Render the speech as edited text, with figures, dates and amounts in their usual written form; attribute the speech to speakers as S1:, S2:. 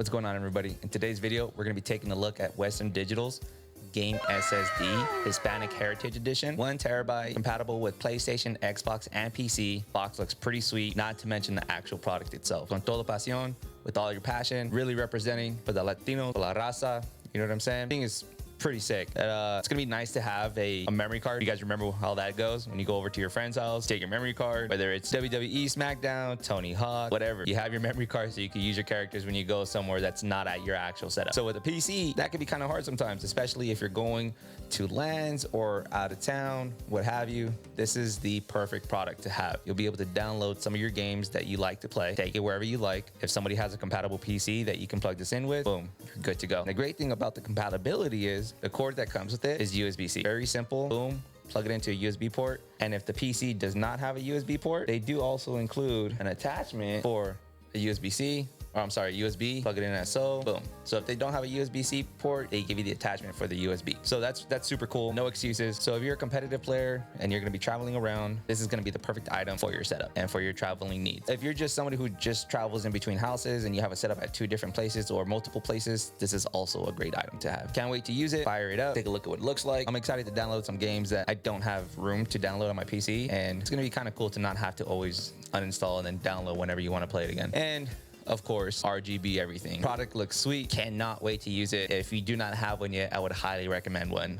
S1: What's going on, everybody? In today's video, we're going to be taking a look at Western Digital's Game SSD Hispanic Heritage Edition. 1 terabyte, compatible with PlayStation, Xbox, and PC. Box looks pretty sweet, not to mention the actual product itself. Con todo pasión, with all your passion, really representing for the Latino, for la raza, you know what I'm saying? Thing is pretty sick. It's gonna be nice to have a memory card. You guys remember how that goes when you go over to your friend's house, take your memory card, whether it's WWE, SmackDown, Tony Hawk, whatever. You have your memory card so you can use your characters when you go somewhere that's not at your actual setup. So with a PC, that can be kind of hard sometimes, especially if you're going to lands or out of town, what have you. This is the perfect product to have. You'll be able to download some of your games that you like to play, take it wherever you like. If somebody has a compatible PC that you can plug this in with, boom, you're good to go. And the great thing about the compatibility is the cord that comes with it is USB-C. Very simple, boom, plug it into a USB port. And if the PC does not have a USB port, they do also include an attachment for a USB-C, or I'm sorry, USB, plug it in as so, boom. So if they don't have a USB-C port, they give you the attachment for the USB. So that's super cool, no excuses. So if you're a competitive player and you're gonna be traveling around, this is gonna be the perfect item for your setup and for your traveling needs. If you're just somebody who just travels in between houses and you have a setup at 2 different places or multiple places, this is also a great item to have. Can't wait to use it, fire it up, take a look at what it looks like. I'm excited to download some games that I don't have room to download on my PC, and it's gonna be kind of cool to not have to always uninstall and then download whenever you wanna play it again. And of course, RGB everything. Product looks sweet. Cannot wait to use it. If you do not have one yet, I would highly recommend one.